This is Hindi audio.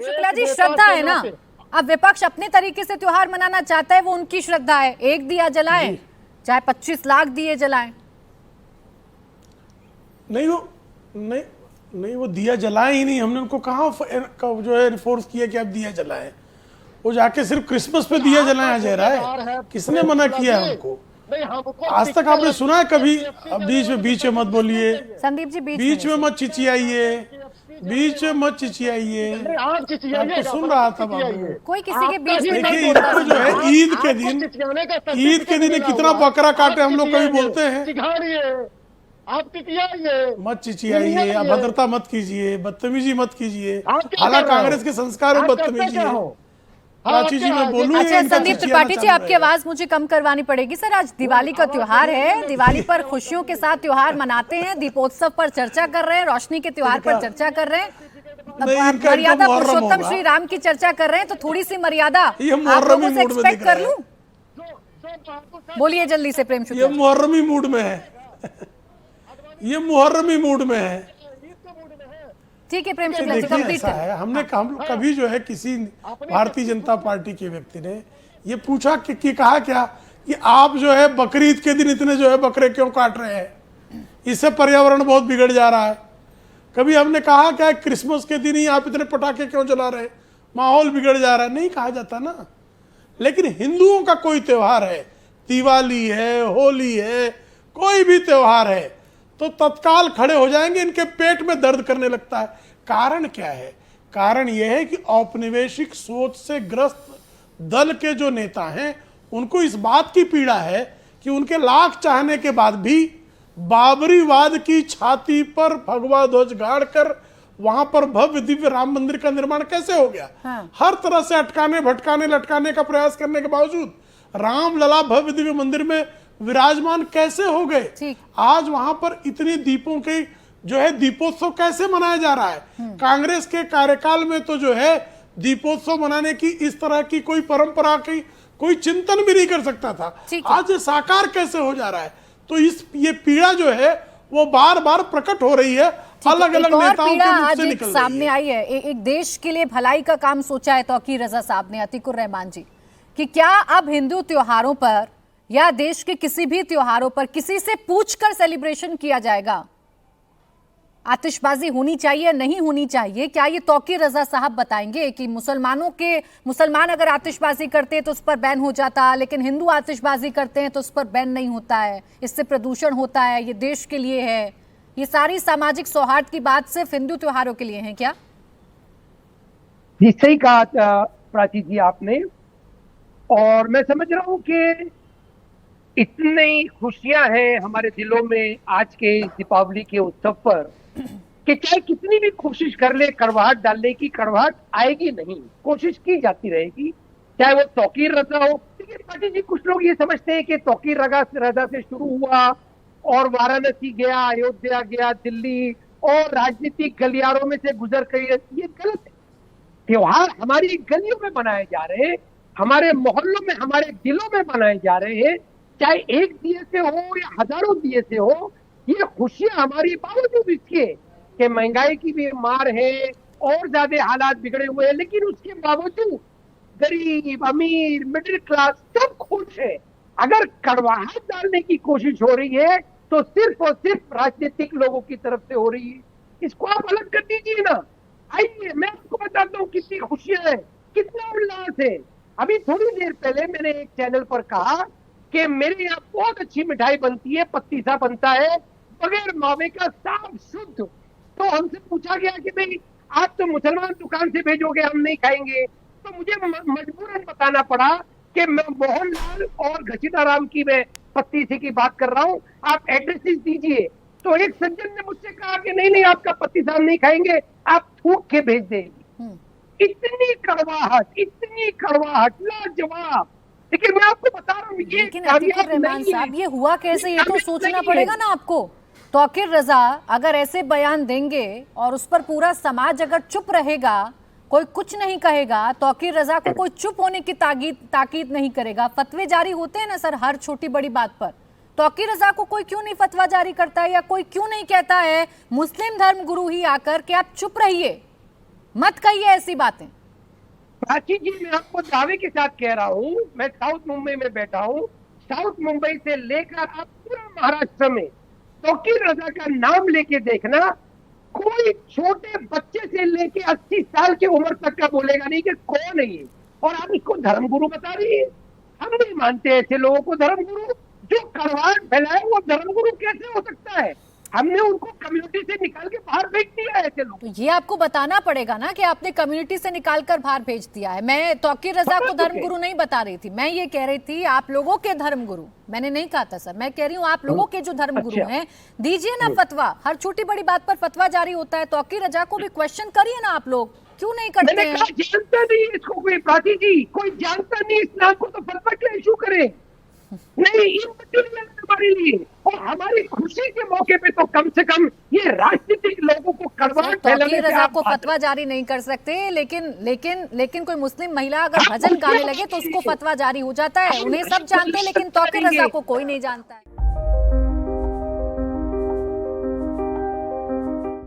शुक्ला जी, श्रद्धा है ना, अब विपक्ष अपने तरीके से त्योहार मनाना चाहता है, वो उनकी श्रद्धा है। एक दिया जलाएं चाहे 25 लाख दिए जलाएं। नहीं वो दिया जलाए ही नहीं। हमने उनको कहाँ जो है फोर्स किया कि आप दिया जलाएं। वो जाके सिर्फ क्रिसमस पे दिया जलाया जा रहा है। किसने मना किया है हमको? आज तक आपने सुना है कभी? अब बीच में मत बोलिए संदीप जी, बीच में मत चिचियाइए, बीच में मत चिचियाइए। आपको सुन रहा था बाबू। कोई किसी के बीच में देखिए नहीं बोलता। इनको जो है ईद के दिन कितना बकरा काटे हम लोग कभी बोलते हैं। आप मत चिचियाइए, अभद्रता मत कीजिए, बदतमीजी मत कीजिए। हालांकि कांग्रेस के संस्कार में बदतमीजी है। प्राची जी मैं बोलूं। अच्छा संदीप त्रिपाठी जी, आपकी आवाज मुझे कम करवानी पड़ेगी सर। आज दिवाली का त्योहार है, दिवाली पर खुशियों के साथ त्योहार मनाते हैं, दीपोत्सव पर चर्चा कर रहे हैं, रोशनी के त्योहार पर चर्चा कर रहे हैं, मर्यादा पुरुषोत्तम श्री राम की चर्चा कर रहे हैं, तो थोड़ी सी मर्यादा आप लोगों से एक्सपेक्ट कर लूं। बोलिए जल्दी से प्रेम शुक्ला। ये मुहर्रमी मूड में है, ये मुहर्रमी मूड में है। ठीक है प्रेम शुक्ला जी, देखिए कंप्लीट ऐसा है, हम कभी जो है किसी भारतीय जनता पार्टी के व्यक्ति ने ये पूछा कि कहा क्या कि आप जो है बकरीद के दिन इतने जो है बकरे क्यों काट रहे हैं, इससे पर्यावरण बहुत बिगड़ जा रहा है। कभी हमने कहा क्या क्रिसमस के दिन ही आप इतने पटाखे क्यों जला रहे हैं, माहौल बिगड़ जा रहा है, नहीं कहा जाता ना। लेकिन हिंदुओं का कोई त्योहार है, दिवाली है, होली है, कोई भी त्योहार है, तो तत्काल खड़े हो जाएंगे, इनके पेट में दर्द करने लगता है। कारण क्या है? कारण यह है कि औपनिवेशिक सोच से ग्रस्त दल के जो नेता हैं उनको इस बात की पीड़ा है कि उनके लाख चाहने के बाद भी बाबरीवाद की छाती पर भगवा ध्वज गाड़कर वहां पर भव्य दिव्य राम मंदिर का निर्माण कैसे हो गया। हाँ। हर तरह से अटकाने भटकाने लटकाने का प्रयास करने के बावजूद राम लला भव्य दिव्य मंदिर में विराजमान कैसे हो गए। आज वहां पर इतने दीपों के जो है दीपोत्सव कैसे मनाया जा रहा है। कांग्रेस के कार्यकाल में तो जो है दीपोत्सव मनाने की इस तरह की कोई परंपरा की कोई चिंतन भी नहीं कर सकता था। आज ये साकार कैसे हो जा रहा है। तो ये पीड़ा जो है वो बार बार प्रकट हो रही है, अलग अलग नेताओं के मुख से निकल रही है। सामने आई है एक देश के लिए भलाई का काम सोचा है तौकीर रजा साहब ने, अतीकुर रहमान जी, कि क्या अब हिंदू त्योहारों पर या देश के किसी भी त्योहारों पर किसी से पूछकर सेलिब्रेशन किया जाएगा? आतिशबाजी होनी चाहिए नहीं होनी चाहिए? क्या ये तौकीर रजा साहब बताएंगे कि मुसलमान अगर आतिशबाजी करते हैं तो उस पर बैन हो जाता, लेकिन हिंदू आतिशबाजी करते हैं तो उस पर बैन नहीं होता है, इससे प्रदूषण होता है, ये देश के लिए है? ये सारी सामाजिक सौहार्द की बात सिर्फ हिंदू त्योहारों के लिए है क्या? जी सही कहा प्राची जी आपने, और मैं समझ रहा हूँ कि इतनी खुशियां हैं हमारे दिलों में आज के दीपावली के उत्सव पर कि चाहे कितनी भी कोशिश कर ले कड़वाहट डालने की, कड़वाहट आएगी नहीं, कोशिश की जाती रहेगी, चाहे वो तौकीर रजा हो। लेकिन पाटिल जी कुछ लोग ये समझते हैं कि तौकीर रजा से शुरू हुआ और वाराणसी गया, अयोध्या गया, दिल्ली और राजनीतिक गलियारों में से गुजर कर, ये गलत है। त्योहार हमारी गलियों में मनाए जा रहे हैं, हमारे मोहल्लों में, हमारे दिलों में मनाए जा रहे हैं, चाहे एक दिए से हो या हजारों दिए से हो। ये खुशियां हमारी बावजूद इसके कि महंगाई की भी मार है और ज्यादा हालात बिगड़े हुए हैं, लेकिन उसके बावजूद गरीब अमीर मिडिल क्लास सब खुश है। अगर कड़वाहट डालने की कोशिश हो रही है तो सिर्फ और सिर्फ राजनीतिक लोगों की तरफ से हो रही है। इसको आप अलग कर दीजिए ना। आइए मैं आपको बताता हूँ कितनी खुशियां है, कितना उल्लास है। अभी थोड़ी देर पहले मैंने एक चैनल पर कहा कि मेरे यहाँ बहुत अच्छी मिठाई बनती है, पत्तीसा बनता है बगैर मावे का, साफ शुद्ध। तो हमसे पूछा गया कि भाई आप तो मुसलमान दुकान से भेजोगे, हम नहीं खाएंगे। तो मुझे मजबूरन बताना पड़ा कि मैं मोहनलाल और घसीटाराम की मैं पत्तीसी की बात कर रहा हूँ, आप एड्रेसेस दीजिए। तो एक सज्जन ने मुझसे कहा कि नहीं नहीं आपका पत्तीसा हम नहीं खाएंगे, आप थूक के भेज देंगे। इतनी कड़वाहट लाजवाब। लेकिन मैं आपको बता रहा हूँ, लेकिन अतीकुर रहमान साहब ये हुआ कैसे, ये तो सोचना पड़ेगा ना आपको। तौकीर रजा अगर ऐसे बयान देंगे और उस पर पूरा समाज अगर चुप रहेगा, कोई कुछ नहीं कहेगा, तौकीर रजा को कोई चुप होने की ताकीद नहीं करेगा। फतवे जारी होते हैं ना सर हर छोटी बड़ी बात पर, तौकीर रजा को कोई क्यों नहीं फतवा जारी करता है या कोई क्यों नहीं कहता है मुस्लिम धर्म गुरु ही आकर कि आप चुप रहिए, मत कहिए ऐसी बातें। प्राची जी, मैं आपको दावे के साथ कह रहा हूँ, मैं साउथ मुंबई में बैठा हूँ, साउथ मुंबई से लेकर आप पूरा महाराष्ट्र में तौकीर रजा का नाम लेके देखना, कोई छोटे बच्चे से लेके 80 साल की उम्र तक का बोलेगा नहीं कि कौन है ये, और आप इसको धर्मगुरु बता रही है। हम नहीं मानते ऐसे लोगों को धर्मगुरु। जो कड़वाहट फैलाए वो धर्मगुरु कैसे हो सकता है? हमने उनको कम्युनिटी से निकाल के बाहर भेज दिया है ऐसे लोग। तो ये आपको बताना पड़ेगा ना कि आपने कम्युनिटी से निकालकर बाहर भेज दिया है। मैं तौकीर रजा को धर्मगुरु नहीं बता रही थी, मैं ये कह रही थी आप लोगों के धर्मगुरु, मैंने नहीं कहा था सर, मैं कह रही हूँ आप लोगों के जो धर्मगुरु अच्छा। हैं, दीजिए ना फतवा। हर छोटी बड़ी बात पर फतवा जारी होता है, तौकीर रजा को भी क्वेश्चन करिए ना आप लोग, क्यों नहीं करते मैंने हैं? कहा जानता नहीं इसको कोई, प्राची जी कोई जानता नहीं इस्लाम को, तो फतवा क्यों इशू करे? नहीं, इम्मटीरियल हमारे लिए, और हमारी खुशी के मौके पे तो कम से कम ये राजनीतिक लोगों को कड़वाहट फैलाने तौकीर से रजा आप को बात- फतवा जारी नहीं कर सकते, लेकिन कोई मुस्लिम महिला अगर भजन गाने लगे तो उसको फतवा जारी हो जाता है। उन्हें सब जानते हैं लेकिन तौकीर रजा को कोई नहीं जानता है।